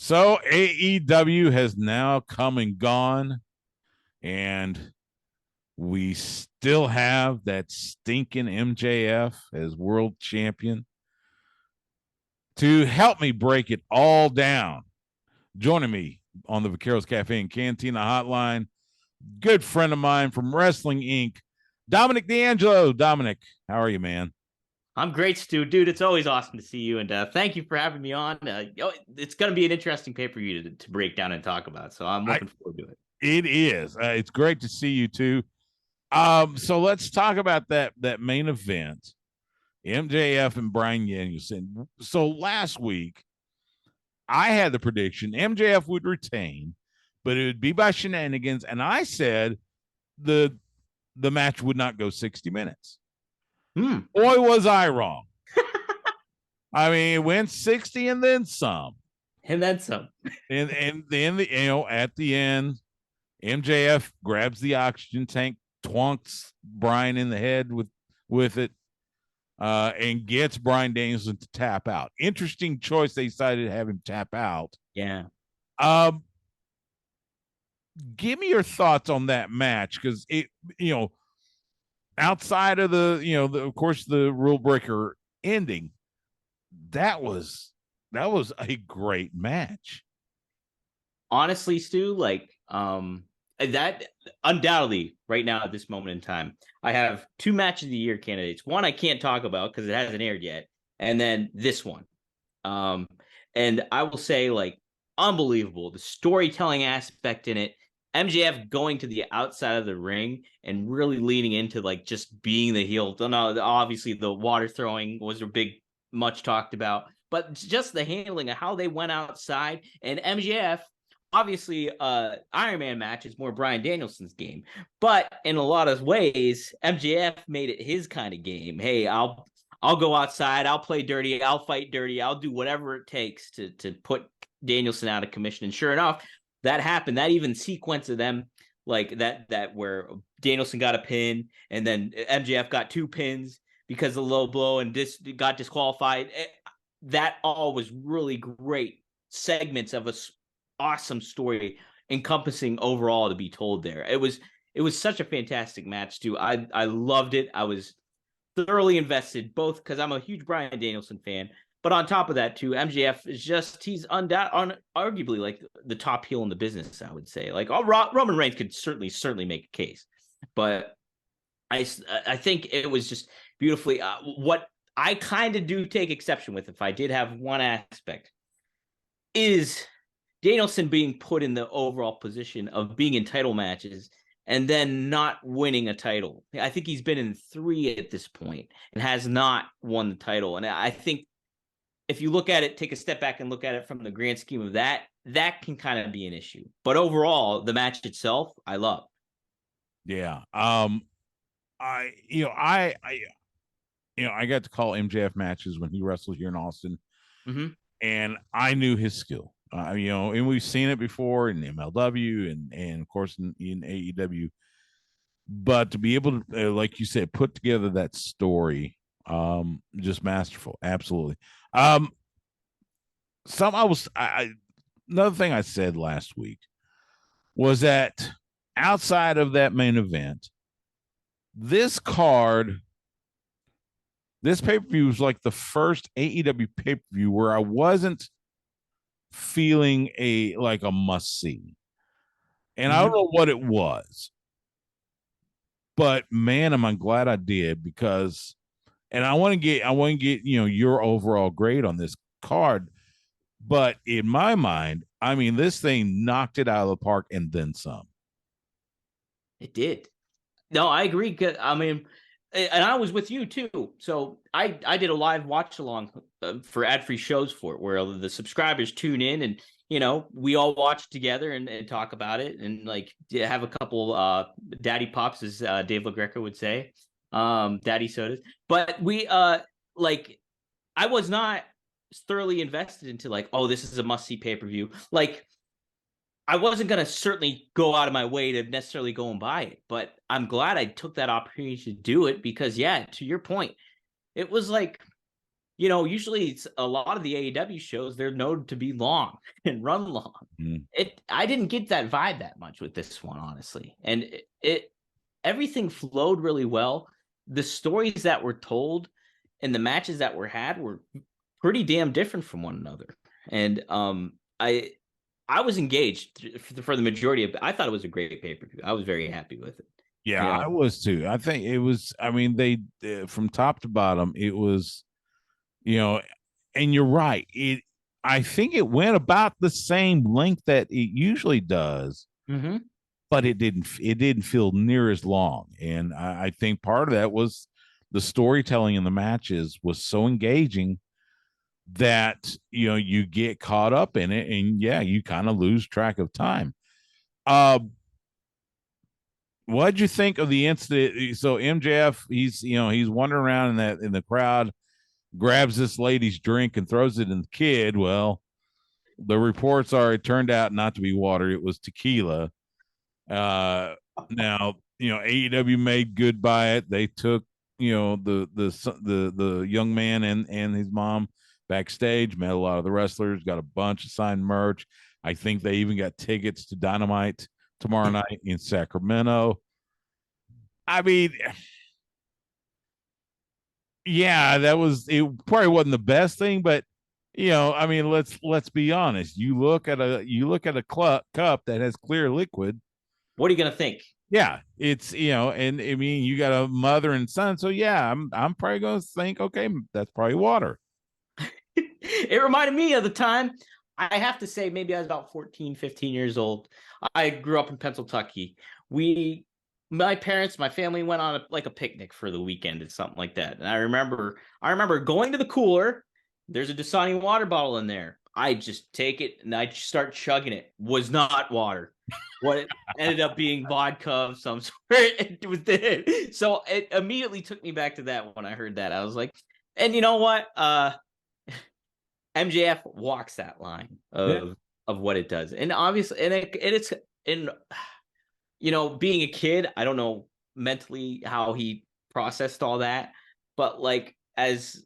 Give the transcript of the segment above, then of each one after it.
So AEW has now come and gone, and we still have that stinking MJF as world champion. To help me break it all down, joining me on the Vaqueros Cafe and Cantina hotline, good friend of mine from Wrestling Inc., Dominic DeAngelo. Dominic, how are you, man? I'm great, Stu. Dude, it's always awesome to see you, and thank you for having me on. It's going to be an interesting pay-per-view to break down and talk about, so I'm looking forward to it. It is. It's great to see you too. So let's talk about that main event, MJF and Bryan Danielson. So last week, I had the prediction MJF would retain, but it would be by shenanigans, and I said the match would not go 60 minutes. Boy, was I wrong. I mean, it went 60 and then some. And then some. And then at the end, MJF grabs the oxygen tank, twonks Bryan in the head with it, and gets Bryan Danielson to tap out. Interesting choice. They decided to have him tap out. Yeah. Give me your thoughts on that match, because it, outside of of course, the rule breaker ending, that was a great match. Honestly, Stu, that undoubtedly right now at this moment in time, I have 2 match of the year candidates. One I can't talk about because it hasn't aired yet, and then this one. And I will say, unbelievable, the storytelling aspect in it. MJF going to the outside of the ring and really leaning into just being the heel. No, obviously the water throwing was a big, much talked about, but just the handling of how they went outside. And MJF, obviously, Iron Man match is more Bryan Danielson's game, but in a lot of ways, MJF made it his kind of game. Hey, I'll go outside, I'll play dirty, I'll fight dirty, I'll do whatever it takes to put Danielson out of commission. And sure enough, that happened. That even sequence of them, that where Danielson got a pin and then MJF got 2 pins because of the low blow and got disqualified. That all was really great segments of a awesome story encompassing overall to be told there. It was such a fantastic match too. I loved it. I was thoroughly invested, both because I'm a huge Bryan Danielson fan, but on top of that too, MJF is he's arguably the top heel in the business, I would say. Roman Reigns could certainly make a case, but I think it was just beautifully what I kind of do take exception with, if I did have one aspect, is Danielson being put in the overall position of being in title matches and then not winning a title. I think he's been in 3 at this point and has not won the title. And I think if you look at it, take a step back and look at it from the grand scheme of that can kind of be an issue. But overall, the match itself, I love. Yeah. I got to call MJF matches when he wrestled here in Austin, and I knew his skill. And we've seen it before in MLW and of course in AEW. But to be able to, like you said, put together that story, just masterful, absolutely. Another thing I said last week was that outside of that main event, this pay-per-view was like the first AEW pay-per-view where I wasn't feeling a must-see. And I don't know what it was, but man, am I glad I did, because, and I want to get your overall grade on this card. But in my mind, I mean, this thing knocked it out of the park and then some. It did. No, I agree. I mean, and I was with you too. So I did a live watch along for ad-free shows for it, where the subscribers tune in and, we all watch together and talk about it and have a couple daddy pops, as Dave LaGreca would say, daddy sodas. But we I was not thoroughly invested into oh, this is a must-see pay-per-view. I wasn't going to certainly go out of my way to necessarily go and buy it, but I'm glad I took that opportunity to do it because, yeah, to your point, it was usually it's a lot of the AEW shows, they're known to be long and run long. Mm. I didn't get that vibe that much with this one, honestly. And everything flowed really well. The stories that were told and the matches that were had were pretty damn different from one another. And I was engaged for the majority of it. I thought it was a great pay-per-view. I was very happy with it. Yeah, I was too. I think it was, I mean, they from top to bottom, it was, and you're right. I think it went about the same length that it usually does, but it didn't feel near as long. And I think part of that was the storytelling in the matches was so engaging that you get caught up in it, and you kind of lose track of time. What'd you think of the incident? So MJF, he's wandering around in the crowd, grabs this lady's drink and throws it in the kid. Well, the reports are it turned out not to be water; it was tequila. Now AEW made good by it. They took the young man and his mom backstage, met a lot of the wrestlers, got a bunch of signed merch. I think they even got tickets to Dynamite tomorrow night in Sacramento. I mean, yeah, it probably wasn't the best thing, but I mean, let's be honest. You look at a cup that has clear liquid. What are you gonna think? Yeah, it's and I mean, you got a mother and son, so yeah, I'm probably gonna think, okay, that's probably water. It reminded me of the time, I have to say, maybe I was about 14, 15 years old. I grew up in Pennsylvania. My parents, my family went on a picnic for the weekend and something like that. And I remember going to the cooler. There's a Dasani water bottle in there. I just take it and I start chugging it. Was not water. What it ended up being vodka of some sort. So it immediately took me back to that when I heard that. I was like, and you know what? MJF walks that line of what it does, and obviously, it's being a kid, I don't know mentally how he processed all that, but like as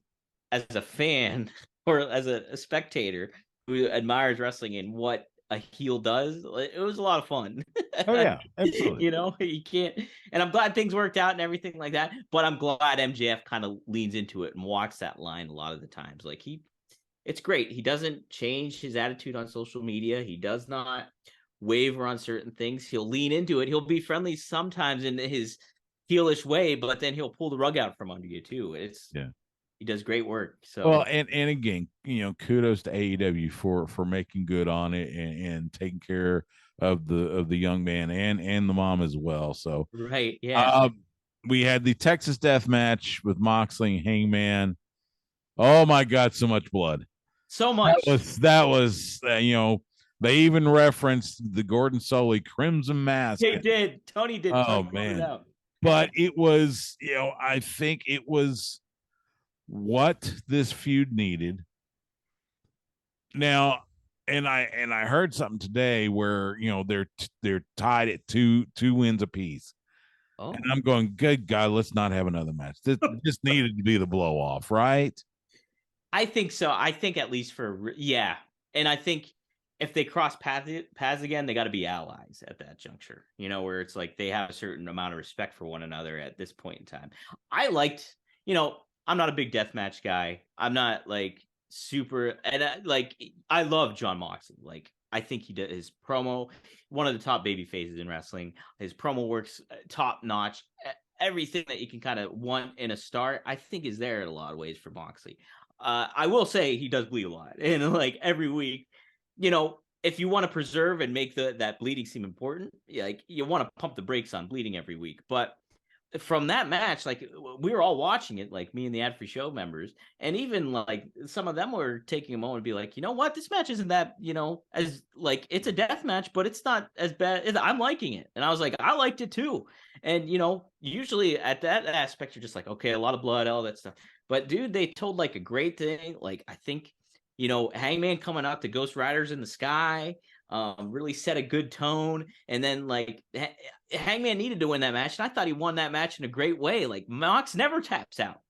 a fan or as a spectator who admires wrestling and what a heel does, it was a lot of fun. Oh yeah, absolutely. You can't, and I'm glad things worked out and everything like that, but I'm glad MJF kind of leans into it and walks that line a lot of the times. Like it's great. He doesn't change his attitude on social media. He does not waver on certain things. He'll lean into it. He'll be friendly sometimes in his heelish way, but then he'll pull the rug out from under you too. He does great work. So well, and again, kudos to AEW for making good on it and taking care of the young man and the mom as well. So right, yeah. We had the Texas Death Match with Moxley and Hangman. Oh my God, so much blood. So much. That was they even referenced the Gordon Soley Crimson Mask. They did. Tony did. Oh man. But it was, I think it was what this feud needed. Now, and I heard something today where they're tied at two wins apiece. Oh. And I'm going, good God, let's not have another match. This just needed to be the blow off, right? I think so. I think at least and I think if they cross paths again, they got to be allies at that juncture. Where it's like they have a certain amount of respect for one another at this point in time. I liked, I'm not a big deathmatch guy. I'm not like super, and I love John Moxley. Like I think he did his promo, one of the top baby faces in wrestling. His promo works top notch. Everything that you can kind of want in a star, I think, is there in a lot of ways for Moxley. I will say he does bleed a lot, and like every week, if you want to preserve and make that bleeding seem important, like you want to pump the brakes on bleeding every week. But from that match, like we were all watching it, like me and the Ad Free Show members, and even like some of them were taking a moment to be like, you know what, this match isn't that, as like it's a death match, but it's not as bad. I'm liking it, and I was like, I liked it too. And usually at that aspect, you're just like, okay, a lot of blood, all that stuff. But dude, they told like a great thing. Like I think, Hangman coming out to Ghost Riders in the Sky, really set a good tone. And then like Hangman needed to win that match, and I thought he won that match in a great way. Like Mox never taps out.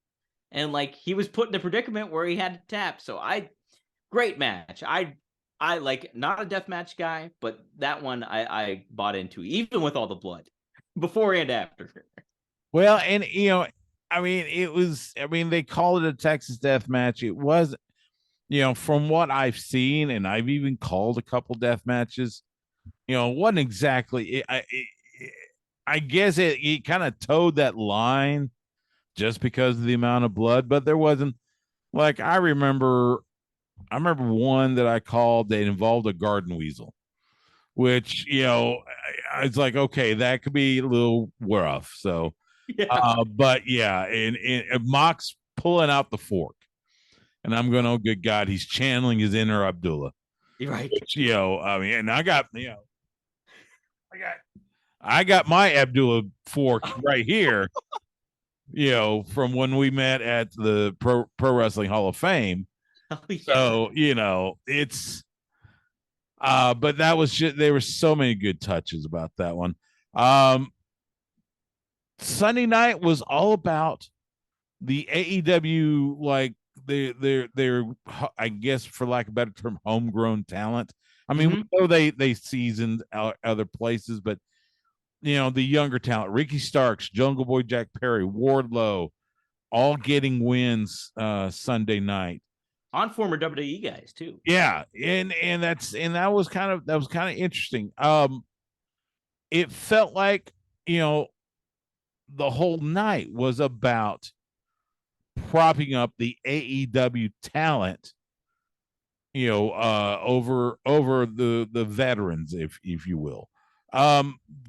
and like he was put in a predicament where he had to tap. So great match. I like not a death match guy, but that one I bought into, even with all the blood, before and after. Well, and I mean, they called it a Texas death match. It was, from what I've seen, and I've even called a couple death matches, it wasn't exactly, I guess it kind of towed that line just because of the amount of blood, but there wasn't, like, I remember one that I called that involved a garden weasel, which, I was like, okay, that could be a little rough. So, Yeah. but yeah, and Mox pulling out the fork, and I'm going, oh, good God, he's channeling his inner Abdullah. You're right. Which, I mean, and I got, I got my Abdullah fork right here, from when we met at the Pro Wrestling Hall of Fame. Oh, yeah. So, it's but that was just, there were so many good touches about that one. Sunday night was all about the AEW, like they're I guess, for lack of a better term, homegrown talent. I mean, we know they seasoned other places, but the younger talent, Ricky Starks, Jungle Boy Jack Perry, Wardlow, all getting wins Sunday night on former WWE guys too. Yeah, and that was kind of interesting. It felt like, the whole night was about propping up the AEW talent, over the veterans, if you will.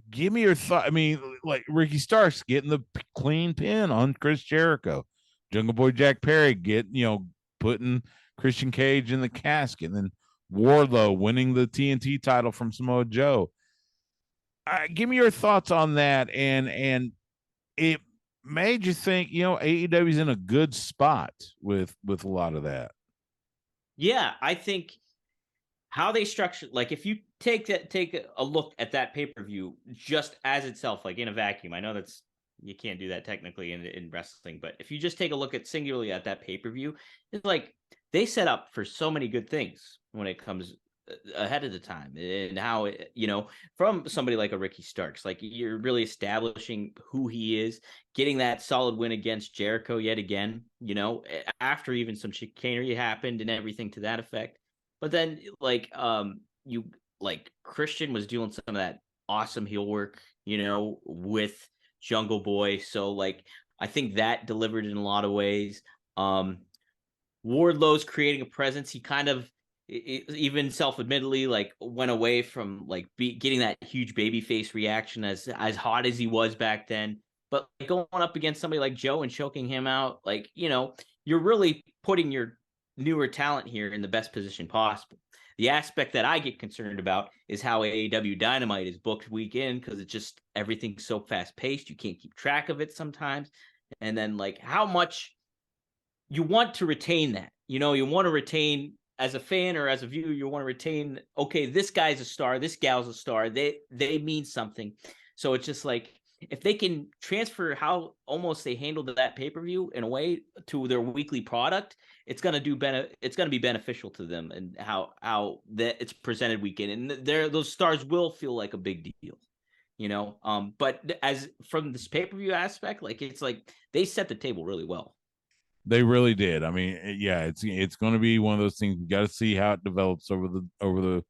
Give me your thought. I mean, like Ricky Starks getting the clean pin on Chris Jericho, Jungle Boy Jack Perry putting Christian Cage in the casket, and then Wardlow winning the TNT title from Samoa Joe. Give me your thoughts on that, and it made you think, AEW's in a good spot with a lot of that. Yeah, I think how they structured, like if you take a look at that pay-per-view just as itself, like in a vacuum. I know that's, you can't do that technically in wrestling, but if you just take a look at singularly at that pay-per-view, it's like they set up for so many good things when it comes ahead of the time, and how from somebody like a Ricky Starks, like you're really establishing who he is, getting that solid win against Jericho yet again, after even some chicanery happened and everything to that effect. But then you like Christian was doing some of that awesome heel work, with Jungle Boy. So like I think that delivered in a lot of ways. Wardlow's creating a presence. He kind of, even self-admittedly, like went away from like getting that huge babyface reaction as hot as he was back then. But like, going up against somebody like Joe and choking him out, like, you're really putting your newer talent here in the best position possible. The aspect that I get concerned about is how AEW Dynamite is booked week in, because it's just, everything's so fast paced, you can't keep track of it sometimes. And then like how much you want to retain that, you want to retain, as a fan or as a viewer, you want to retain, okay, this guy's a star, this gal's a star, they mean something. So it's just like, if they can transfer how almost they handled that pay-per-view in a way to their weekly product, it's going to it's going to be beneficial to them, and how that it's presented weekend, and those stars will feel like a big deal, but as from this pay-per-view aspect, like it's like they set the table really well. They really did. I mean, yeah, it's going to be one of those things. We got to see how it develops over the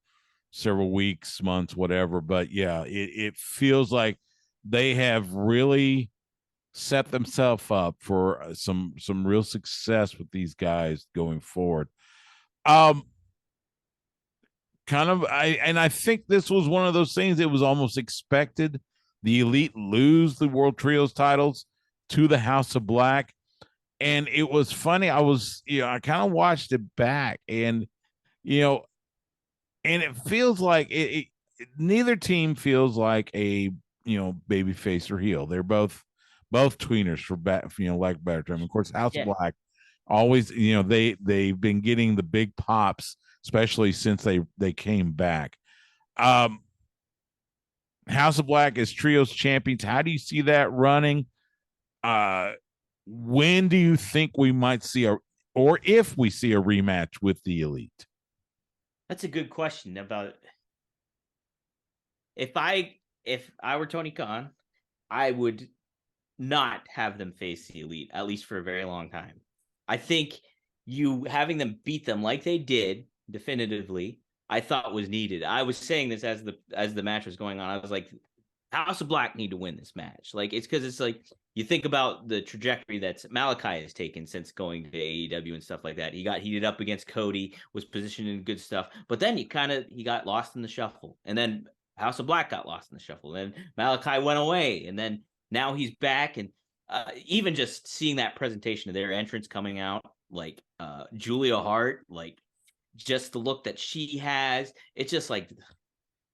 several weeks, months, whatever. But yeah, it feels like they have really set themselves up for some real success with these guys going forward. Kind of, I think this was one of those things. It was almost expected. The Elite lose the World Trios titles to the House of Black. And it was funny. I kind of watched it back, and and it feels like neither team feels like a baby face or heel. They're both tweeners, for lack of a better term. Of course, House of Black always, they've been getting the big pops, especially since they came back. House of Black is trios champions. How do you see that running? when do you think we might see or if we see a rematch with the Elite? That's a good question. About if I were Tony Khan, I would not have them face the Elite, at least for a very long time. I think you having them beat them like they did definitively, I thought was needed. I was saying this as the match was going on. I was like, House of Black need to win this match. Like, it's because it's like you think about the trajectory that Malachi has taken since going to AEW and stuff like that. He got heated up against Cody, was positioned in good stuff, but then he got lost in the shuffle, and then House of Black got lost in the shuffle, and then Malachi went away, and then now he's back, and even just seeing that presentation of their entrance coming out, like Julia Hart, like just the look that she has, it's just like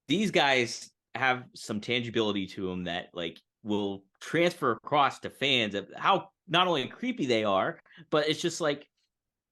these guys have some tangibility to them that like will transfer across to fans of how not only creepy they are, but it's just like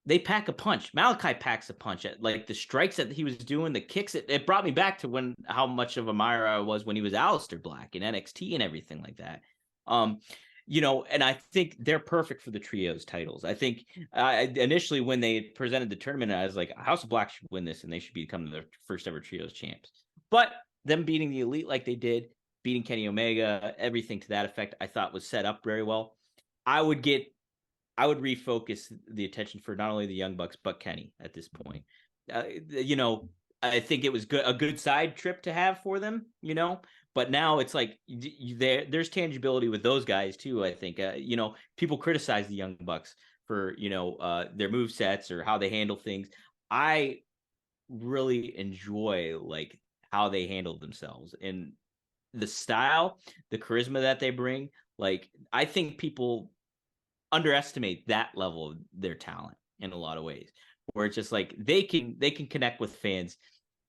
they pack a punch. Malachi packs a punch at like the strikes that he was doing, the kicks. It brought me back to how much of a admirer I was when he was Aleister Black in NXT and everything like that. And I think they're perfect for the trios titles. I think initially when they presented the tournament, I was like, House of Black should win this and they should become the first ever trios champs. But them beating the Elite like they did, beating Kenny Omega, everything to that effect, I thought was set up very well. I would refocus the attention for not only the Young Bucks, but Kenny at this point. I think it was a good side trip to have for them, but now it's like there's tangibility with those guys too. I think, people criticize the Young Bucks for, their move sets or how they handle things. I really enjoy like how they handle themselves and the style, the charisma that they bring. Like, I think people underestimate that level of their talent in a lot of ways, where it's just like they can connect with fans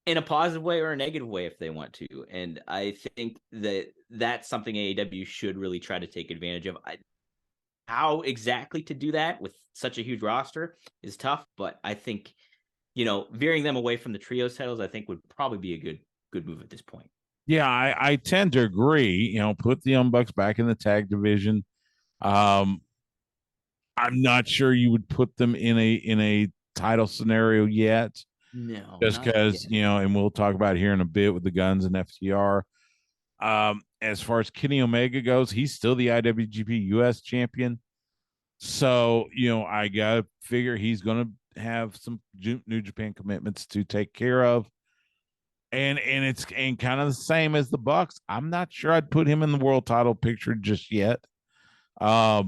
in a positive way or a negative way if they want to. And I think that's something AEW should really try to take advantage of. How exactly to do that with such a huge roster is tough, but I think, veering them away from the trios titles, I think would probably be a good move at this point. Yeah, I tend to agree. Put the Young Bucks back in the tag division. I'm not sure you would put them in a title scenario yet. No, Just because, and we'll talk about it here in a bit with the Guns and FTR. As far as Kenny Omega goes, he's still the IWGP US champion. So, I got to figure he's going to have some New Japan commitments to take care of. And it's kind of the same as the Bucks. I'm not sure I'd put him in the world title picture just yet. I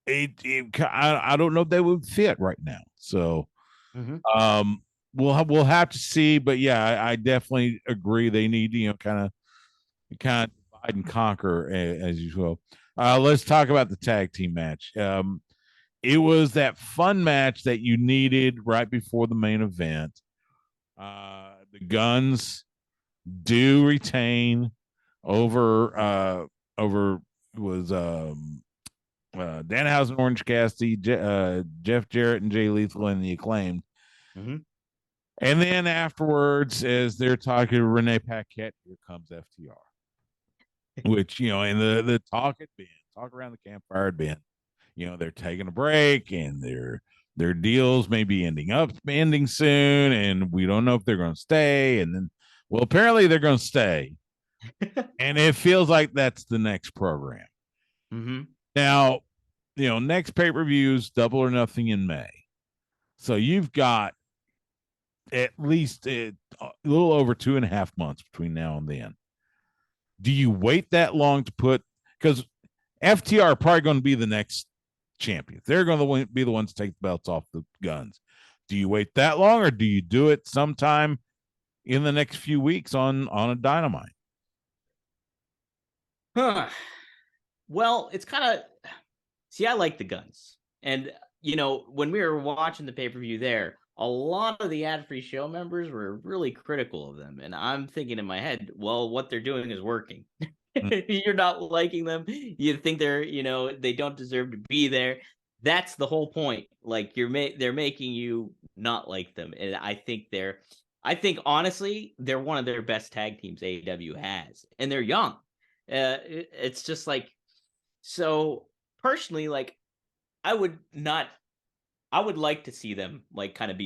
don't know if they would fit right now. So, we'll have to see. But yeah, I definitely agree. They need to, kind of divide and conquer as usual. Let's talk about the tag team match. It was that fun match that you needed right before the main event. The Guns do retain over was Danhausen, Orange Cassidy, Jeff Jarrett, and Jay Lethal and the Acclaimed. Mm-hmm. And then afterwards, as they're talking to Renee Paquette, here comes FTR. Which, and the talk around the campfire had been, they're taking a break and their deals may be ending soon, and we don't know if they're going to stay. And then, well, apparently they're going to stay. And it feels like that's the next program. Mm-hmm. Now, next pay-per-views, Double or Nothing in May. So you've got at least a little over 2.5 months between now and then. Do you wait that long to put, because FTR are probably going to be the next champions. They're going to be the ones to take the belts off the Guns. Do you wait that long, or do you do it sometime in the next few weeks on a Dynamite? Well, it's kind of, see, I like the Guns. And, when we were watching the pay-per-view there, a lot of the ad-free show members were really critical of them. And I'm thinking in my head, well, what they're doing is working. You're not liking them. You think they're, they don't deserve to be there. That's the whole point. Like, they're making you not like them. And I think honestly, they're one of their best tag teams AEW has. And they're young. It's just like, so personally, like, I would like to see them like kind of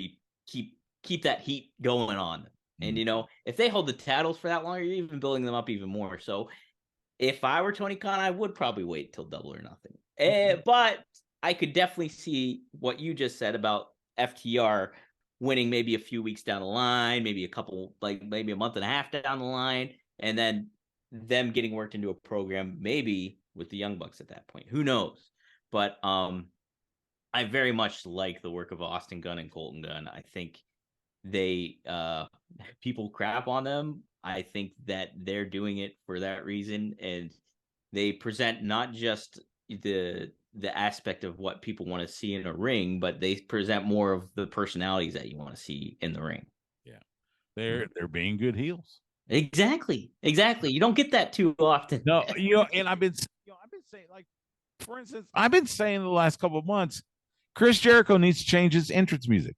keep that heat going on. And if they hold the titles for that long, you're even building them up even more. So if I were Tony Khan, I would probably wait till Double or Nothing. But I could definitely see what you just said about FTR winning maybe a few weeks down the line, maybe maybe a month and a half down the line, and then them getting worked into a program, maybe with the Young Bucks at that point. Who knows? But I very much like the work of Austin Gunn and Colton Gunn. I think they people crap on them. I think that they're doing it for that reason, and they present not just the aspect of what people want to see in a ring, but they present more of the personalities that you want to see in the ring. Yeah, they're being good heels. Exactly. You don't get that too often. No, and I've been saying, like, for instance, I've been saying the last couple of months, Chris Jericho needs to change his entrance music.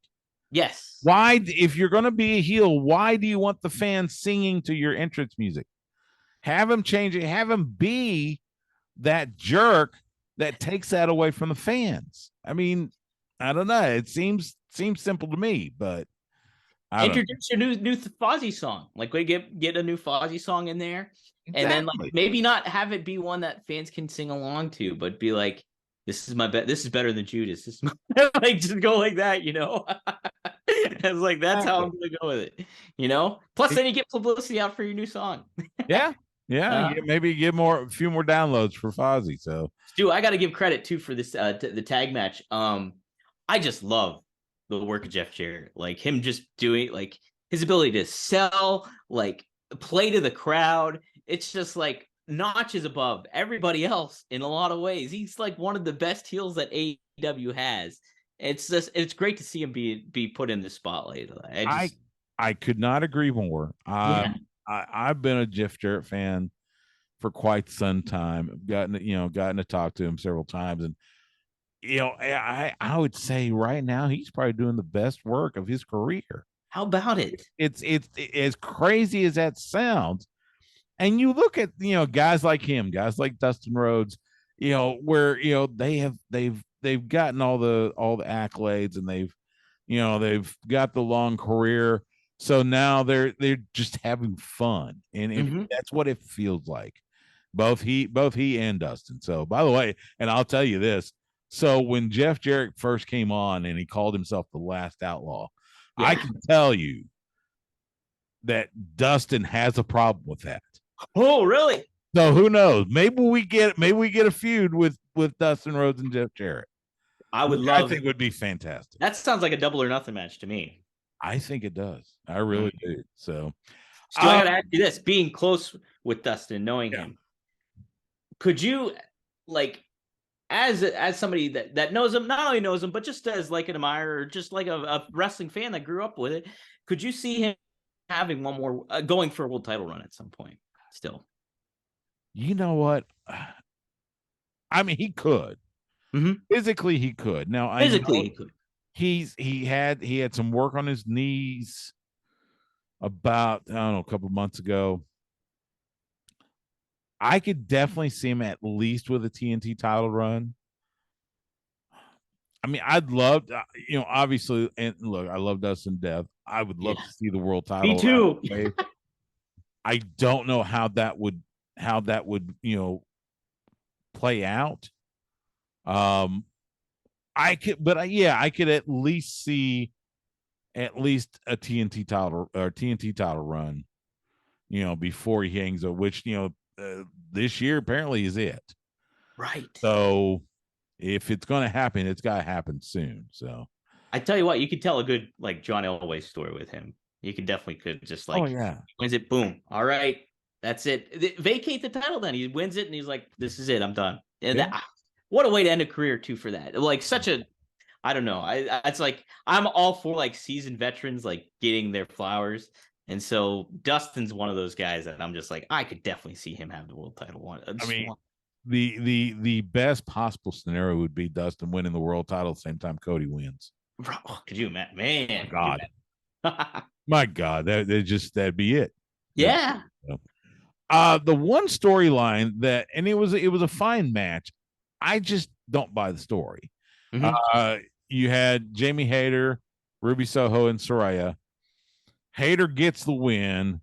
Yes. Why, if you're going to be a heel, why do you want the fans singing to your entrance music? Have him change it. Have him be that jerk that takes that away from the fans. I mean, I don't know. It seems simple to me, but introduce your new Fozzy song. Like, we get a new Fozzy song in there, exactly. And then like maybe not have it be one that fans can sing along to, but be like, "This is my bet. This is better than Judas." This is like, just go like that, It's like, that's how I'm gonna go with it, Plus, then you get publicity out for your new song. Yeah. Maybe get a few more downloads for Fozzy. So, Stu, I got to give credit too for this the tag match. I just love the work of Jeff Jarrett, like him just doing like his ability to sell, like play to the crowd. It's just like notches above everybody else in a lot of ways. He's like one of the best heels that AEW has. It's great to see him be put in the spotlight. I could not agree more. I've been a Jeff Jarrett fan for quite some time. I've gotten to talk to him several times, and I would say right now he's probably doing the best work of his career. How about it? It's as crazy as that sounds. And you look at guys like him, guys like Dustin Rhodes, where they've gotten all the accolades, and they've got the long career. So now they're just having fun, and that's what it feels like. Both he and Dustin. So, by the way, and I'll tell you this. So when Jeff Jarrett first came on and he called himself the Last Outlaw, I can tell you that Dustin has a problem with that. Oh, really? So who knows? Maybe we get a feud with Dustin Rhodes and Jeff Jarrett. I think would be fantastic. That sounds like a Double or Nothing match to me. I think it does. I really do. So I gotta ask you this: being close with Dustin, knowing him, could you, like, as somebody that knows him, not only knows him, but just as like an admirer, just like a wrestling fan that grew up with it, could you see him having one more going for a world title run at some point still? You know what? I mean, he could. Physically, he could. Now, he could. He had some work on his knees about, I don't know, a couple of months ago. I could definitely see him at least with a TNT title run. I mean, I'd love, obviously, and look, I love Dustin Death. I would love to see the world title. Me too. I don't know how that would play out. I could at least see a TNT title run, before he hangs up, which, this year apparently is it. Right. So if it's going to happen, it's got to happen soon. So I tell you what, you could tell a good, like, John Elway story with him. You could just like, wins it, boom. All right, that's it. Vacate the title then. He wins it and he's like, this is it, I'm done. And what a way to end a career too for that. Like, such a, I don't know. It's like, I'm all for like seasoned veterans like getting their flowers. And so Dustin's one of those guys that I'm just like, I could definitely see him have the world title one. I mean, the best possible scenario would be Dustin winning the world title at the same time Cody wins. Oh, could you imagine? Man, God. My God, that'd be it. Yeah. The one storyline that, and it was a fine match. I just don't buy the story. Mm-hmm. You had Jamie Hayter, Ruby Soho, and Soraya. Hayter gets the win,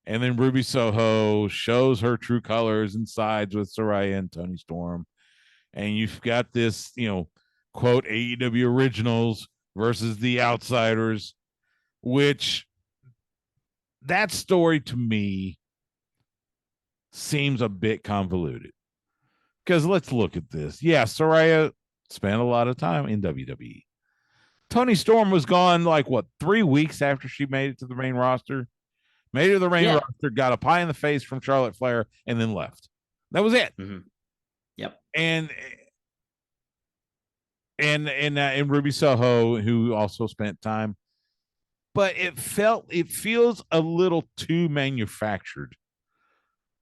and then Ruby Soho shows her true colors and sides with Soraya and Toni Storm. And you've got this, quote, AEW Originals versus the Outsiders, which that story to me seems a bit convoluted. Because let's look at this. Yeah, Soraya spent a lot of time in WWE. Toni Storm was gone 3 weeks after she made it to the main roster. Made it to the main roster, got a pie in the face from Charlotte Flair, and then left. That was it. Mm-hmm. Yep. And Ruby Soho, who also spent time, but it feels a little too manufactured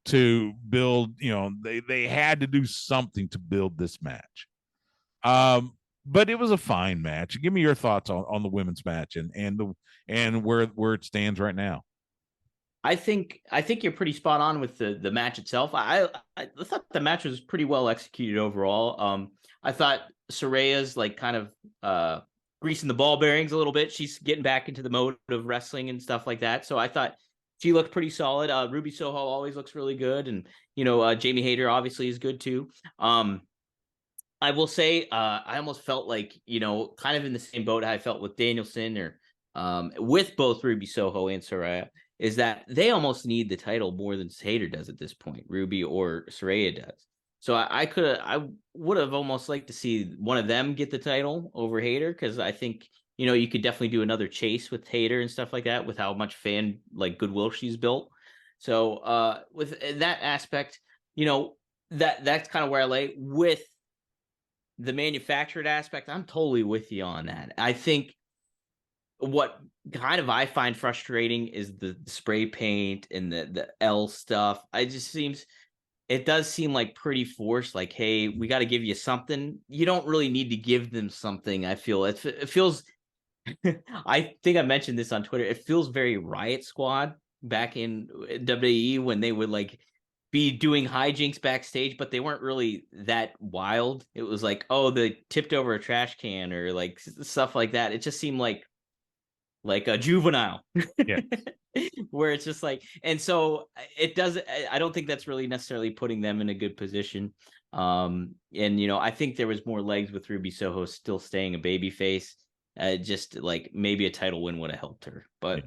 to build. They had to do something to build this match. But it was a fine match. Give me your thoughts on the women's match and where it stands right now. I think you're pretty spot on with the match itself. I thought the match was pretty well executed overall. I thought Soraya's kind of greasing the ball bearings a little bit. She's getting back into the mode of wrestling and stuff like that. So I thought she looked pretty solid. Ruby Soho always looks really good, and Jamie Hayter obviously is good too. I will say I almost felt kind of in the same boat I felt with Danielson or with both Ruby Soho and Soraya, is that they almost need the title more than Hayter does at this point, Ruby or Soraya does. So I would have almost liked to see one of them get the title over Hayter, because I think, you could definitely do another chase with Hayter and stuff like that with how much fan goodwill she's built. So with that aspect, that's kind of where I lay with the manufactured aspect. I'm totally with you on that. I think what kind of I find frustrating is the spray paint and the L stuff. It does seem like pretty forced. Like, hey, we got to give you something. You don't really need to give them something. I feel it feels. I think I mentioned this on Twitter. It feels very Riot Squad back in WWE when they would be doing hijinks backstage, but they weren't really that wild. It was they tipped over a trash can or stuff like that. It just seemed like a juvenile. Yeah. Where it's just and so it doesn't, I don't think that's really necessarily putting them in a good position. And I think there was more legs with Ruby Soho still staying a babyface. Just maybe a title win would have helped her, but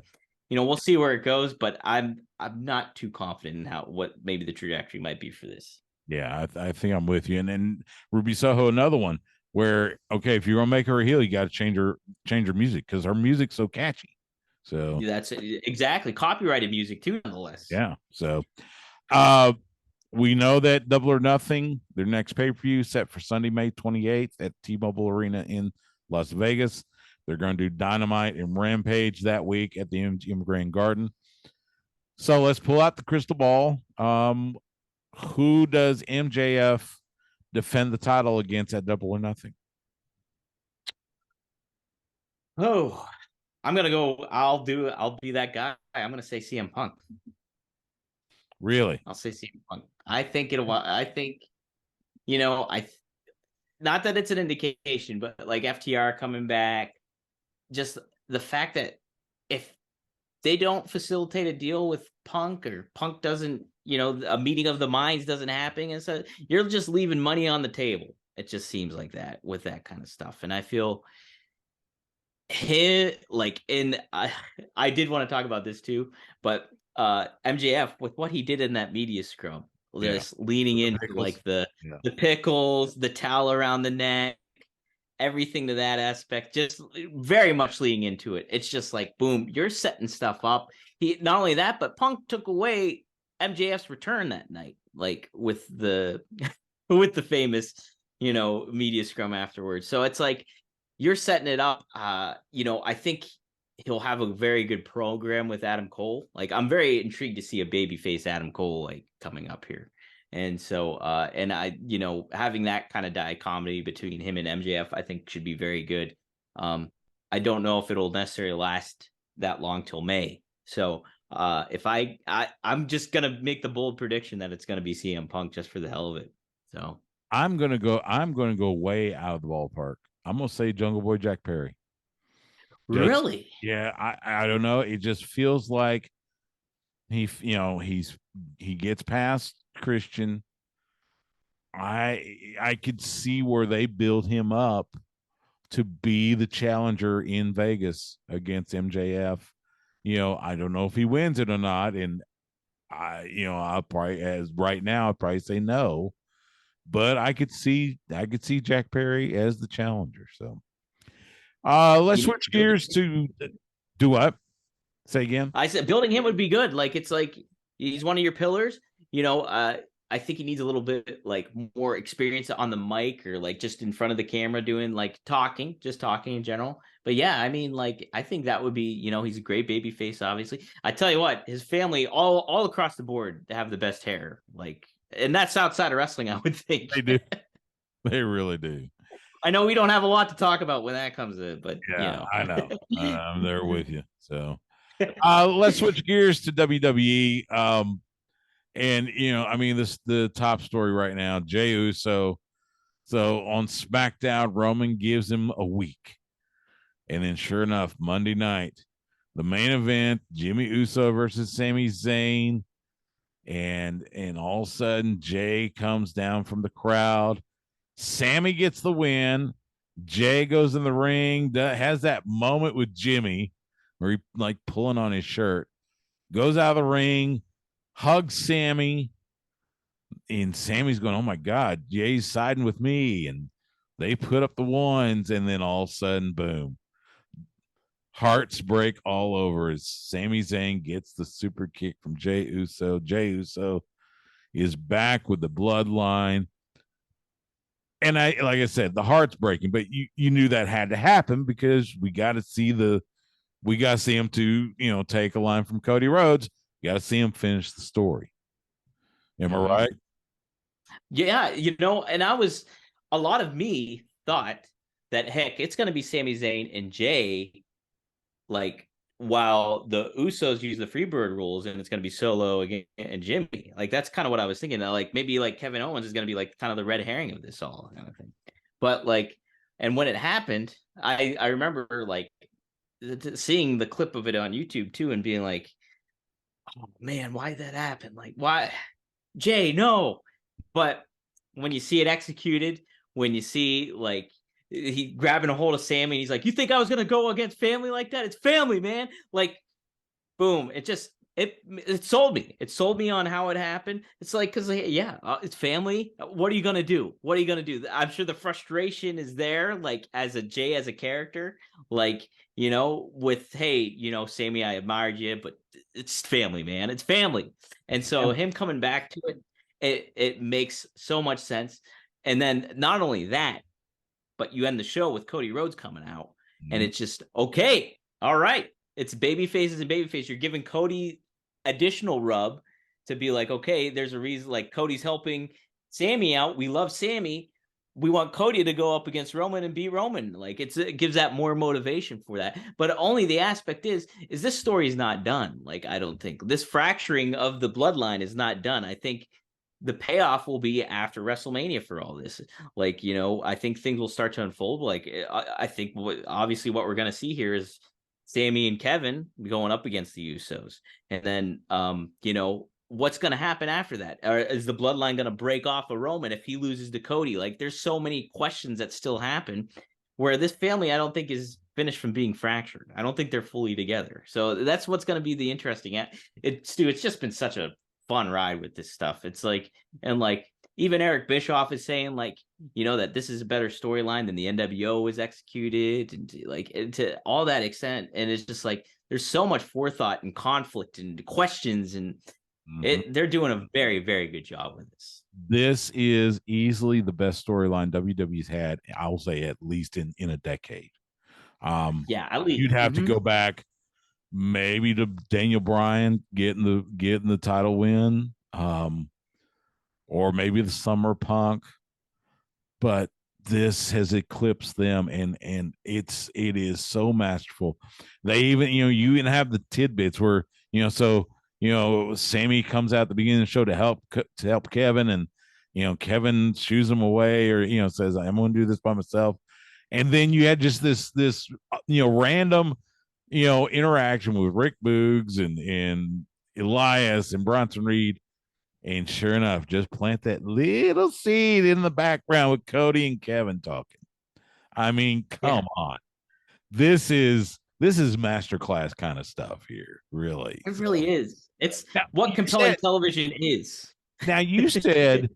we'll see where it goes. But I'm not too confident in what maybe the trajectory might be for this. Yeah, I think I'm with you. And then Ruby Soho, another one where, okay, if you're gonna make her a heel, you got to change her music, because her music's so catchy. So that's exactly copyrighted music too, nonetheless. Yeah. So we know that Double or Nothing, their next pay-per-view, set for Sunday, May 28th at T-Mobile Arena in Las Vegas. They're going to do Dynamite and Rampage that week at the MGM Grand Garden. So let's pull out the crystal ball. Who does MJF defend the title against at Double or Nothing? Oh, I'm gonna go. I'll be that guy. I'm gonna say CM Punk. Really? I'll say CM Punk. I think not that it's an indication, but FTR coming back, just the fact that if they don't facilitate a deal with Punk, or Punk doesn't, a meeting of the minds doesn't happen, and so you're just leaving money on the table. It just seems like that with that kind of stuff. And I feel I did want to talk about this too, but MJF, with what he did in that media scrum, just leaning into the pickles, the towel around the neck, everything to that aspect, just very much leaning into it. It's just boom, you're setting stuff up. He not only that, but Punk took away MJF's return that night, with the with the famous media scrum afterwards. So it's you're setting it up. I think he'll have a very good program with Adam Cole. I'm very intrigued to see a babyface Adam Cole coming up here. And so and I having that kind of dichotomy between him and MJF, I think should be very good. I don't know if it'll necessarily last that long till May. So if I'm just gonna make the bold prediction that it's gonna be CM Punk just for the hell of it. So I'm gonna go way out of the ballpark. I'm gonna say Jungle Boy Jack Perry. Just Really? yeah, I don't know. It just feels like he gets past Christian. I could see where they build him up to be the challenger in Vegas against MJF. I don't know if he wins it or not, and I'll probably, as right now, I'd probably say no. But I could see Jack Perry as the challenger. So let's You know, switch gears to do what? Say again. I said building him would be good. Like it's like he's one of your pillars. I think he needs a little bit like more experience on the mic or like just in front of the camera doing like just talking in general. But yeah, I mean, like I think that would be, he's a great baby face, obviously. I tell you what, his family all across the board have the best hair. Like, and that's outside of wrestling, I would think. They do. They really do. I know we don't have a lot to talk about when that comes in, but Yeah, I know. I'm there with you. So yeah, let's switch gears to WWE. And I mean, the top story right now, Jey Uso. So on SmackDown, Roman gives him a week, and then sure enough, Monday night, the main event, Jimmy Uso versus Sami Zayn, and all of a sudden, Jey comes down from the crowd. Sammy gets the win. Jey goes in the ring, has that moment with Jimmy where he like pulling on his shirt, goes out of the ring, hugs Sammy, and Sammy's going, "Oh my God, Jay's siding with me," and they put up the ones, and then all of a sudden, boom, hearts break all over as Sami Zayn gets the super kick from Jey Uso. Jey Uso is back with the bloodline. And like I said, the heart's breaking, but you knew that had to happen because we got to see him to take a line from Cody Rhodes. You got to see him finish the story. Am I right? yeah, and a lot of me thought that heck, it's gonna be Sami Zayn and Jay, like while the Usos use the Freebird rules, and it's gonna be Solo again and Jimmy. Like that's kind of what I was thinking. That like maybe like Kevin Owens is gonna be like kind of the red herring of this all kind of thing. But like, and when it happened, I remember like seeing the clip of it on YouTube too, and being like, oh man, why did that happen? Like why, Jay? No. But when you see it executed, when you see like he grabbing a hold of Sammy, and he's like, "You think I was gonna go against family like that? It's family, man!" Like, boom! It sold me. It sold me on how it happened. It's like because yeah, it's family. What are you gonna do? What are you gonna do? I'm sure the frustration is there, like as a Jay as a character, like with hey, Sammy, I admired you, but it's family, man. It's family, and so him coming back to it. It makes so much sense. And then not only that, but you end the show with Cody Rhodes coming out, and it's just okay. All right, it's baby faces and baby face. You're giving Cody additional rub to be like, okay, there's a reason. Like Cody's helping Sammy out. We love Sammy. We want Cody to go up against Roman and beat Roman. Like it gives that more motivation for that. But only the aspect is this story is not done. Like I don't think this fracturing of the bloodline is not done. I think the payoff will be after WrestleMania for all this. Like, I think things will start to unfold. Like, I think obviously what we're going to see here is Sammy and Kevin going up against the Usos. And then, what's going to happen after that? Or is the bloodline going to break off of Roman if he loses to Cody? Like, there's so many questions that still happen where this family, I don't think is finished from being fractured. I don't think they're fully together. So that's what's going to be the interesting. It's just been such a fun ride with this stuff. It's like, and like even Eric Bischoff is saying like, that this is a better storyline than the NWO was executed, and like to all that extent. And it's just like there's so much forethought and conflict and questions, and they're doing a very, very good job with this. This is easily the best storyline WWE's had, I will say, at least in a decade. Yeah, at least you'd have to go back maybe to Daniel Bryan getting the title win, or maybe the Summer Punk, but this has eclipsed them, and it is so masterful. They even you even have the tidbits where Sammy comes out at the beginning of the show to help Kevin, and Kevin shoos him away, or says, I'm going to do this by myself. And then you had just this random interaction with Rick Boogs and Elias and Bronson Reed. And sure enough, just plant that little seed in the background with Cody and Kevin talking. I mean, come on. This is masterclass kind of stuff here, really. It really is. It's what compelling television is. Now, you said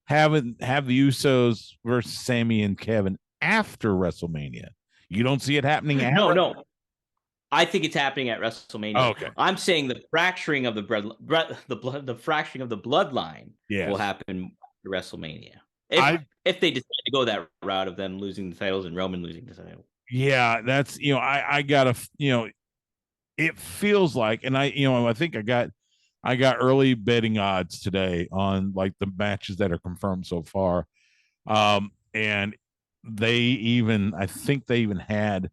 have the Usos versus Sammy and Kevin after WrestleMania. You don't see it happening at No. I think it's happening at WrestleMania. Oh, okay. I'm saying the fracturing of the fracturing of the bloodline will happen at WrestleMania. If they decide to go that route of them losing the titles and Roman losing the title. Yeah, that's I gotta it feels like, and I think I got early betting odds today on like the matches that are confirmed so far. And I think they even had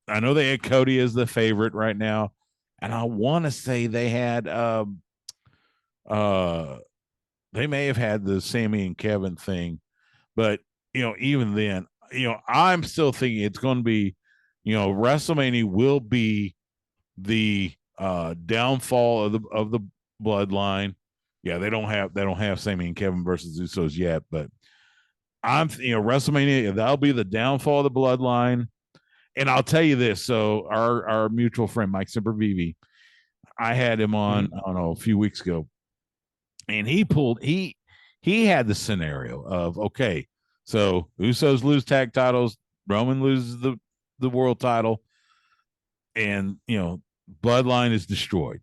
I know they had Cody as the favorite right now, and I want to say they had they may have had the Sammy and Kevin thing, but even then, I'm still thinking it's going to be, WrestleMania will be the downfall of the bloodline. Yeah, they don't have Sammy and Kevin versus Usos yet, but WrestleMania, that'll be the downfall of the bloodline. And I'll tell you this. So our mutual friend, Mike Sempervive, I had him on, I don't know, a few weeks ago, and he had the scenario of, okay, so Usos lose tag titles, Roman loses the world title, and bloodline is destroyed.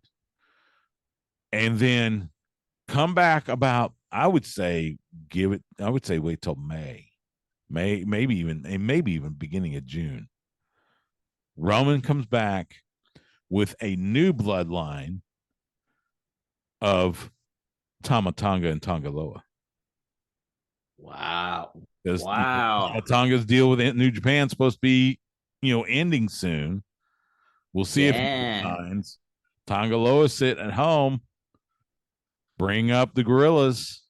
And then come back about, I would say wait till May, maybe even beginning of June. Roman comes back with a new bloodline of Tama Tonga and Tonga Loa. Wow. Tonga's deal with New Japan is supposed to be, ending soon. We'll see if he signs. Tonga Loa sit at home, bring up the Gorillas,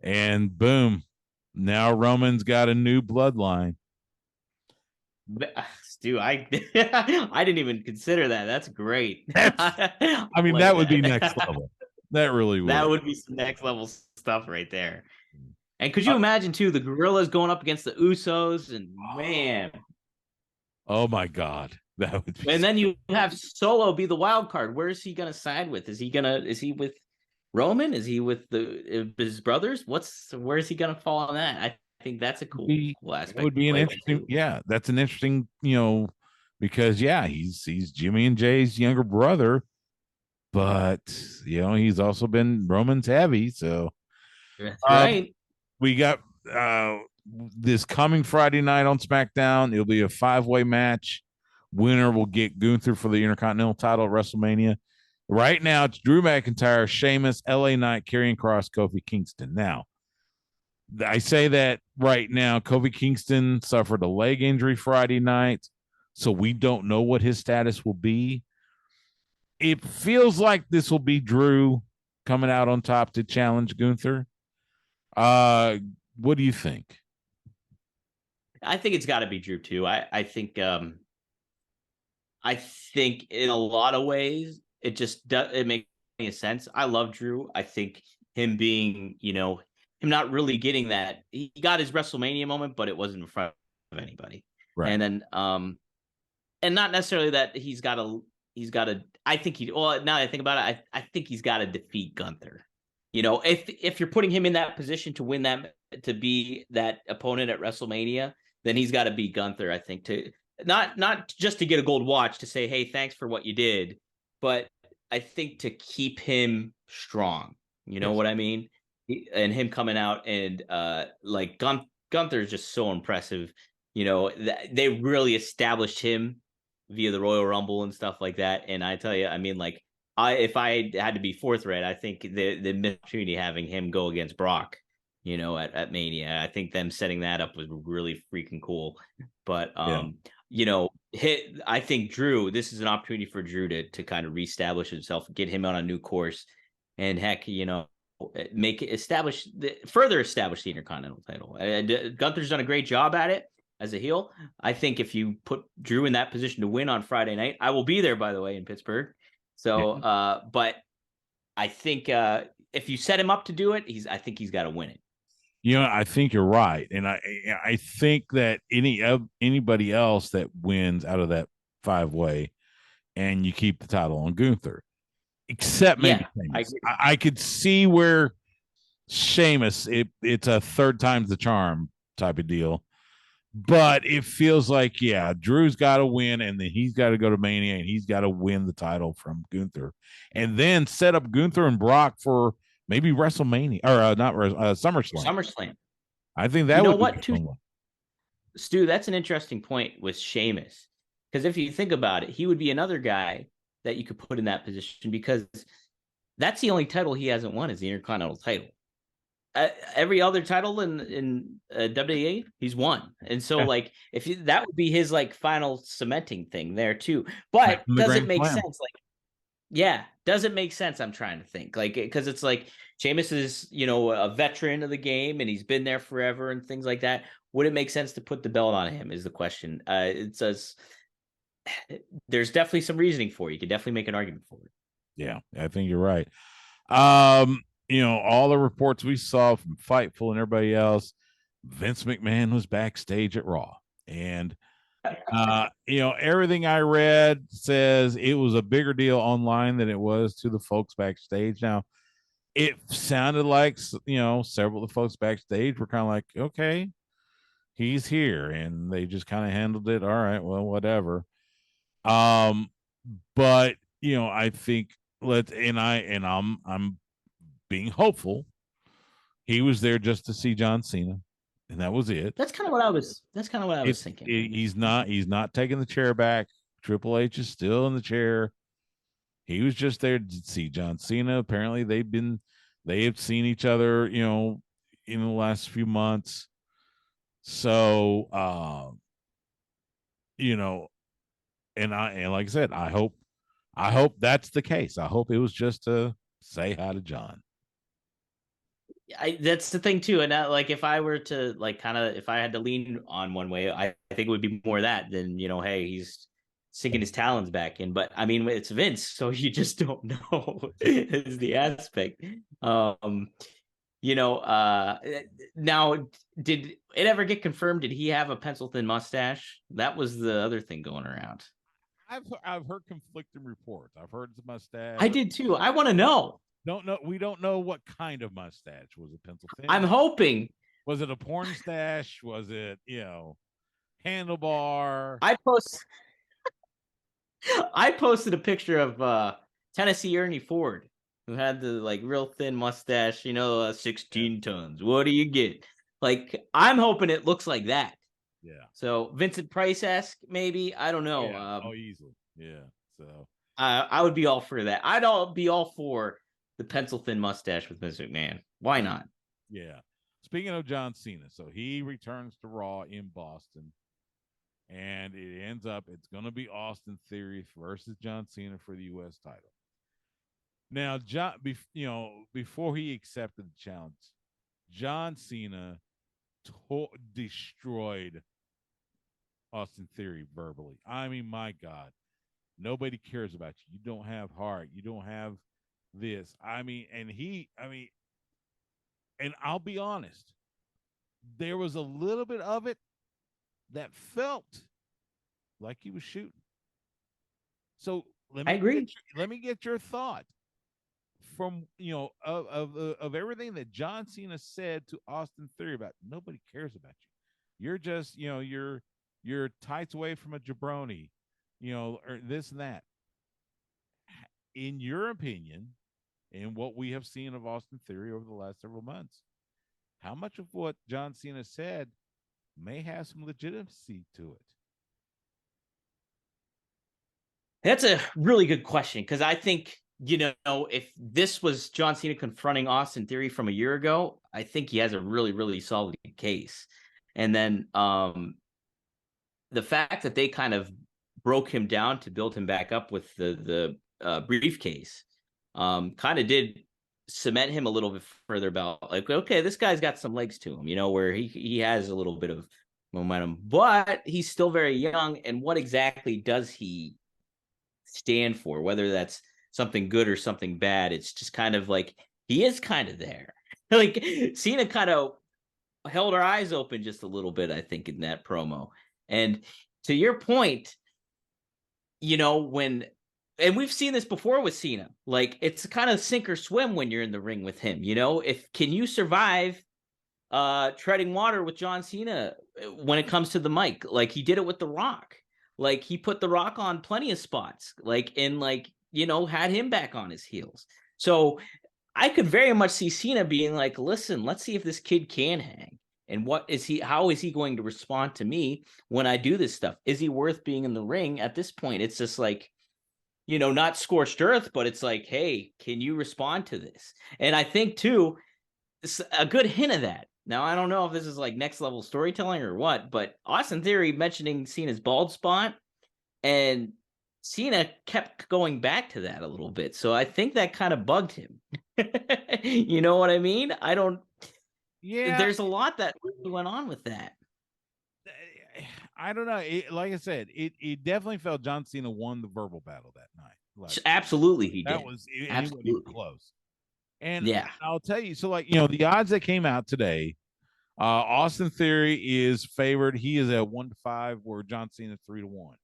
and boom. Now Roman's got a new bloodline. Stu, I didn't even consider that. That's great. I mean, that would be next level. That really would. That would be some next level stuff right there. And could you imagine too the Gorillas going up against the Usos, and man, oh my God, that would be. And then you have Solo be the wild card. Where is he gonna side with? Is he with Roman? Is he with his brothers? Where is he gonna fall on that? I think that's a cool aspect. It would be an interesting, that's an interesting, because he's Jimmy and Jay's younger brother, but he's also been Roman's heavy, so that's right. We got this coming Friday night on SmackDown. It'll be a 5-way match. Winner will get Gunther for the Intercontinental title at WrestleMania. Right now, it's Drew McIntyre, Sheamus, LA Knight, Karrion Kross, Kofi Kingston. Now, I say that right now, Kofi Kingston suffered a leg injury Friday night, so we don't know what his status will be. It feels like this will be Drew coming out on top to challenge Gunther. What do you think? I think it's got to be Drew too. I think in a lot of ways it makes sense. I love Drew. I think him being, him not really getting that. He got his WrestleMania moment, but it wasn't in front of anybody. Right. And then and not necessarily that he's got to I think now that I think about it, I think he's got to defeat Gunther. If you're putting him in that position to win that, to be that opponent at WrestleMania, then he's got to beat Gunther, I think, to not just to get a gold watch to say, hey, thanks for what you did, but I think to keep him strong. You know what I mean? And him coming out and like Gunther is just so impressive. They really established him via the Royal Rumble and stuff like that. And I tell you, I mean, like, if I had to be forthright, I think the opportunity having him go against Brock, at Mania, I think them setting that up was really freaking cool. But I think Drew, this is an opportunity for Drew to kind of reestablish himself, get him on a new course, and heck, further establish the Intercontinental title. Gunther's done a great job at it as a heel. I think if you put Drew in that position to win on Friday night, I will be there, by the way, in Pittsburgh. So, but I think if you set him up to do it, I think he's got to win it. I think you're right, and I think that anybody else that wins out of that 5-way, and you keep the title on Gunther, except maybe Sheamus. I could see where Sheamus, it's a third time's the charm type of deal, but it feels like Drew's got to win, and then he's got to go to Mania, and he's got to win the title from Gunther, and then set up Gunther and Brock for maybe WrestleMania or not SummerSlam. SummerSlam. I think that would be too, Stu. That's an interesting point with Sheamus, because if you think about it, he would be another guy that you could put in that position, because that's the only title he hasn't won is the Intercontinental title. Every other title in WWE he's won, and so like that would be his like final cementing thing there too. But does it make sense? Does it make sense? I'm trying to think, like, because it's like Sheamus is, a veteran of the game and he's been there forever and things like that. Would it make sense to put the belt on him is the question. It says there's definitely some reasoning for it. You could definitely make an argument for it. Yeah, I think you're right. All the reports we saw from Fightful and everybody else, Vince McMahon was backstage at Raw, and everything I read says it was a bigger deal online than it was to the folks backstage. Now, it sounded like, several of the folks backstage were kind of like, okay, he's here, and they just kind of handled it. All right, well, whatever. But I think I'm being hopeful. He was there just to see John Cena, and that was it. That's kind of what I was thinking. He's not taking the chair back. Triple H is still in the chair. He was just there to see John Cena. Apparently they have seen each other, in the last few months. So, and like I said, I hope that's the case. I hope it was just to say hi to John. That's the thing too. And like, if I were to if I had to lean on one way, I think it would be more that than, hey, he's sinking his talons back in. But I mean, it's Vince, so you just don't know is the aspect. Now, did it ever get confirmed? Did he have a pencil thin mustache? That was the other thing going around. I've heard conflicting reports. I've heard the mustache. I did too. I want to know. We don't know what kind of mustache. Was it pencil thin? I'm hoping. Was it a porn stash? Was it, handlebar? I posted a picture of Tennessee Ernie Ford, who had the real thin mustache, 16 tons. What do you get? I'm hoping it looks like that. Yeah. So Vincent Price-esque, maybe. I don't know. Yeah. Easily. Yeah. So I would be all for that. I'd be all for the pencil thin mustache with Vince McMahon. Why not? Yeah. Speaking of John Cena, so he returns to Raw in Boston, and it ends up it's going to be Austin Theory versus John Cena for the U.S. title. Now, before he accepted the challenge, John Cena destroyed Austin Theory verbally. I mean, my God, nobody cares about you. You don't have heart. You don't have this. And I'll be honest, there was a little bit of it that felt like he was shooting. So I agree. Let me get your thought from of everything that John Cena said to Austin Theory about nobody cares about you. You're just you're tights away from a jabroni, or this and that. In your opinion, and what we have seen of Austin Theory over the last several months, how much of what John Cena said may have some legitimacy to it? That's a really good question, because I think, if this was John Cena confronting Austin Theory from a year ago, I think he has a really, really solid case. And then the fact that they kind of broke him down to build him back up with the briefcase kind of did cement him a little bit further about like, okay, this guy's got some legs to him, where he has a little bit of momentum, but he's still very young. And what exactly does he stand for? Whether that's something good or something bad, it's just kind of like he is kind of there. Like Cena kind of held our eyes open just a little bit, I think, in that promo. And to your point, and we've seen this before with Cena, like it's kind of sink or swim when you're in the ring with him. If can you survive treading water with John Cena when it comes to the mic? Like he did it with The Rock. Like he put The Rock on plenty of spots, had him back on his heels. So I could very much see Cena being like, listen, let's see if this kid can hang. And how is he going to respond to me when I do this stuff? Is he worth being in the ring? At this point, it's just like, not scorched earth, but it's like, hey, can you respond to this? And I think too, it's a good hint of that. Now, I don't know if this is like next level storytelling or what, but Austin Theory mentioning Cena's bald spot, and Cena kept going back to that a little bit. So I think that kind of bugged him. You know what I mean? Yeah. There's a lot that really went on with that. I don't know. Like I said, it definitely felt John Cena won the verbal battle that night. Like, absolutely, he did. That was absolutely close. And yeah, I'll tell you. So, like, the odds that came out today, Austin Theory is favored. He is at 1-5, where John Cena 3-1.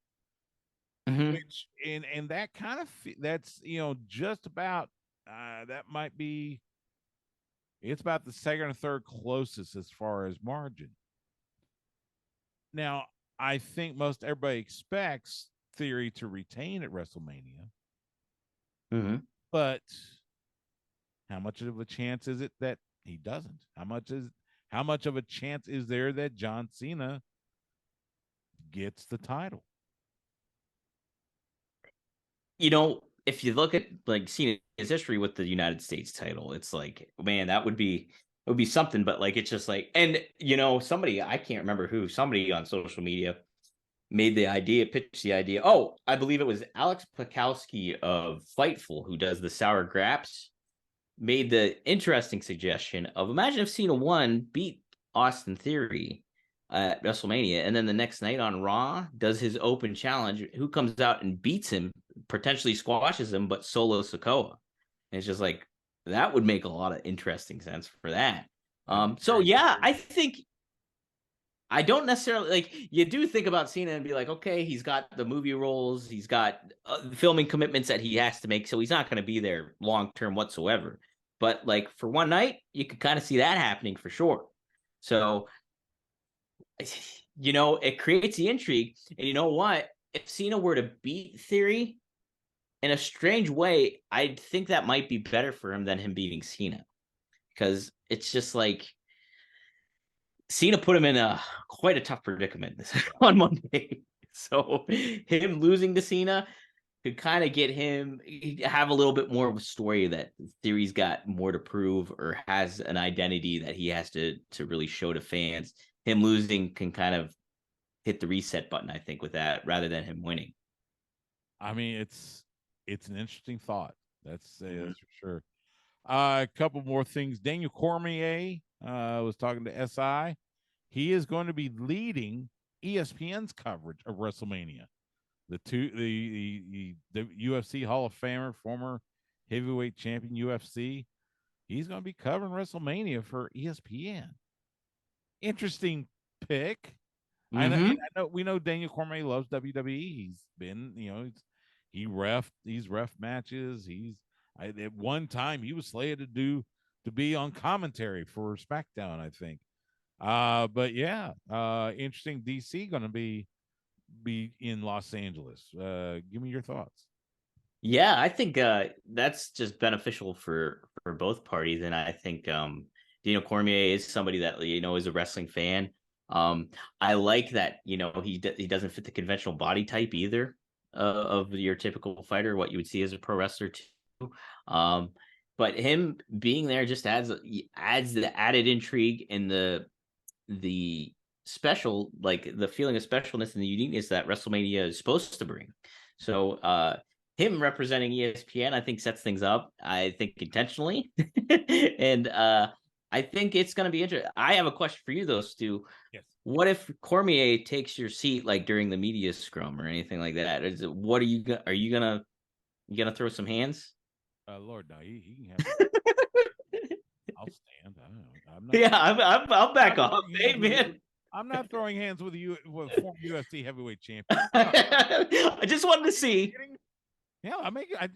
Mm-hmm. Which and that kind of that's just about that might be. It's about the second or third closest as far as margin. Now, I think most everybody expects Theory to retain at WrestleMania. Mm-hmm. But how much of a chance is it that he doesn't? How much of a chance is there that John Cena gets the title? If you look at like Cena's history with the United States title, it's like, man, it would be something. But like, it's just like, and somebody, I can't remember somebody on social media pitched the idea. Oh, I believe it was Alex Pakowski of Fightful, who does the Sour Graps, made the interesting suggestion of, imagine if Cena beat Austin Theory at WrestleMania, and then the next night on Raw does his open challenge. Who comes out and beats him, potentially squashes him, but Solo Sikoa? And it's just like, that would make a lot of interesting sense for that. So yeah, I think I don't necessarily like. You do think about Cena and be like, okay, he's got the movie roles, he's got filming commitments that he has to make, so he's not going to be there long term whatsoever. But like for one night, you could kind of see that happening for sure. So, it creates the intrigue. And you know what? If Cena were to beat Theory, in a strange way, I think that might be better for him than him beating Cena, because it's just like Cena put him in quite a tough predicament on Monday. So him losing to Cena could kind of get him have a little bit more of a story that Theory's got more to prove, or has an identity that he has to really show to fans. Him losing can kind of hit the reset button, I think, with that, rather than him winning. I mean, it's an interesting thought. That's for sure. A couple more things. Daniel Cormier was talking to SI. He is going to be leading ESPN's coverage of WrestleMania. The UFC Hall of Famer, former heavyweight champion UFC. He's going to be covering WrestleMania for ESPN. Interesting pick. I know we know Daniel Cormier loves WWE. He's been, he's ref matches. At one time he was slated to be on commentary for SmackDown, I think. But yeah, interesting. DC going to be in Los Angeles. Give me your thoughts. Yeah, I think that's just beneficial for both parties, and I think Daniel Cormier is somebody that is a wrestling fan. I like that he doesn't fit the conventional body type either of your typical fighter, what you would see as a pro wrestler too. But him being there just adds the added intrigue and the special, like the feeling of specialness and the uniqueness that WrestleMania is supposed to bring. So him representing ESPN, I think sets things up. I think intentionally, and I think it's going to be interesting. I have a question for you, though, Stu. Yes. What if Cormier takes your seat, like during the media scrum or anything like that? What are you gonna throw some hands? Lord, no, he can have. I'll stand. I don't know. I'm not. Yeah, I'll back I'm off. Hey, man. I'm not throwing hands with with former UFC heavyweight champion. I just wanted to see. Yeah, as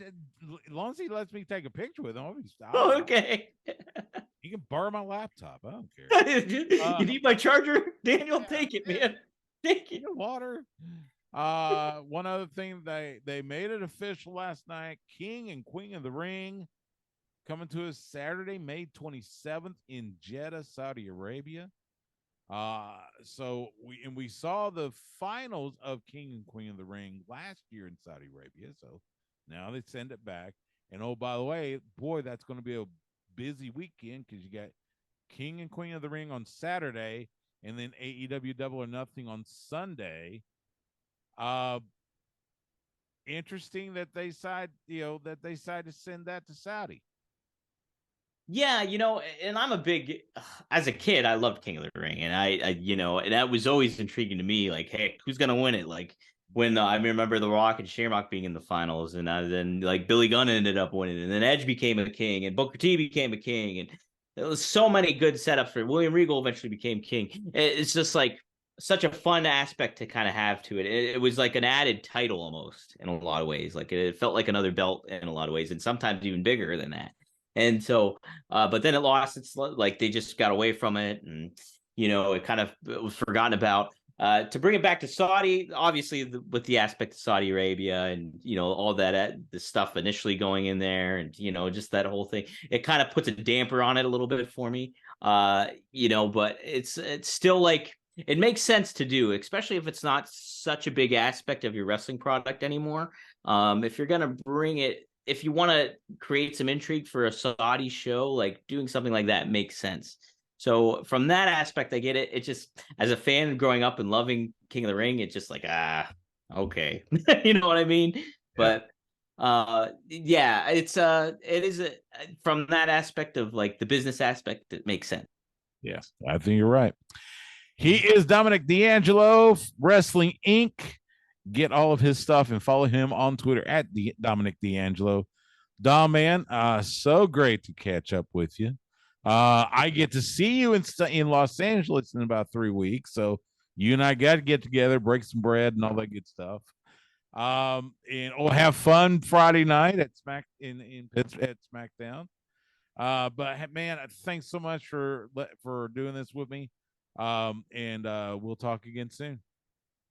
long as he lets me take a picture with him, I'll be Oh, okay. He can borrow my laptop. I don't care. You need my charger, Daniel? Yeah, take it, man. Take it. Water. One other thing, they made it official last night. King and Queen of the Ring coming to us Saturday, May 27th in Jeddah, Saudi Arabia. So we saw the finals of King and Queen of the Ring last year in Saudi Arabia. So now they send it back. And oh, by the way, boy, that's going to be a busy weekend because you got King and Queen of the Ring on Saturday, and then AEW Double or Nothing on Sunday. Interesting that they decide to send that to Saudi. Yeah, and I'm a big, as a kid, I loved King of the Ring, and I and that was always intriguing to me. Like, hey, who's gonna win it? Like when I remember The Rock and Shamrock being in the finals, and then like Billy Gunn ended up winning, and then Edge became a king, and Booker T became a king, and there was so many good setups for William Regal eventually became king. It's just like such a fun aspect to kind of have to it. It was like an added title almost in a lot of ways. Like it felt like another belt in a lot of ways, and sometimes even bigger than that. And so, but then it lost. It's like they just got away from it, and it kind of was forgotten about. To bring it back to Saudi, obviously with the aspect of Saudi Arabia and all that the stuff initially going in there, and just that whole thing, it kind of puts a damper on it a little bit for me. But it's still like it makes sense to do, especially if it's not such a big aspect of your wrestling product anymore. If you're gonna bring it. If you want to create some intrigue for a Saudi show, like doing something like that makes sense. So from that aspect, I get it. It just, as a fan growing up and loving King of the Ring, it's just like, okay. You know what I mean? Yeah. But yeah, it is from that aspect of like the business aspect, it makes sense. Yes, I think you're right. He is Dominic DeAngelo, Wrestling Inc. Get all of his stuff and follow him on Twitter at Dominic DeAngelo. Dom, man, so great to catch up with you. I get to see you in Los Angeles in about 3 weeks, so you and I got to get together, break some bread, and all that good stuff. And we'll have fun Friday night at SmackDown. But man, thanks so much for doing this with me. And we'll talk again soon.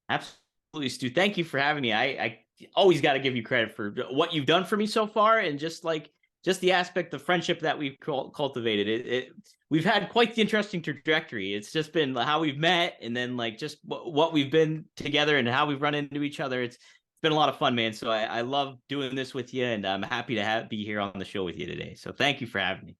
Absolutely, Stu. Thank you for having me. I always got to give you credit for what you've done for me so far, and just the aspect of friendship that we've cultivated. We've had quite the interesting trajectory. It's just been how we've met, and then like just what we've been together and how we've run into each other. It's been a lot of fun, man. So I love doing this with you, and I'm happy to be here on the show with you today. So thank you for having me.